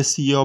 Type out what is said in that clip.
SEO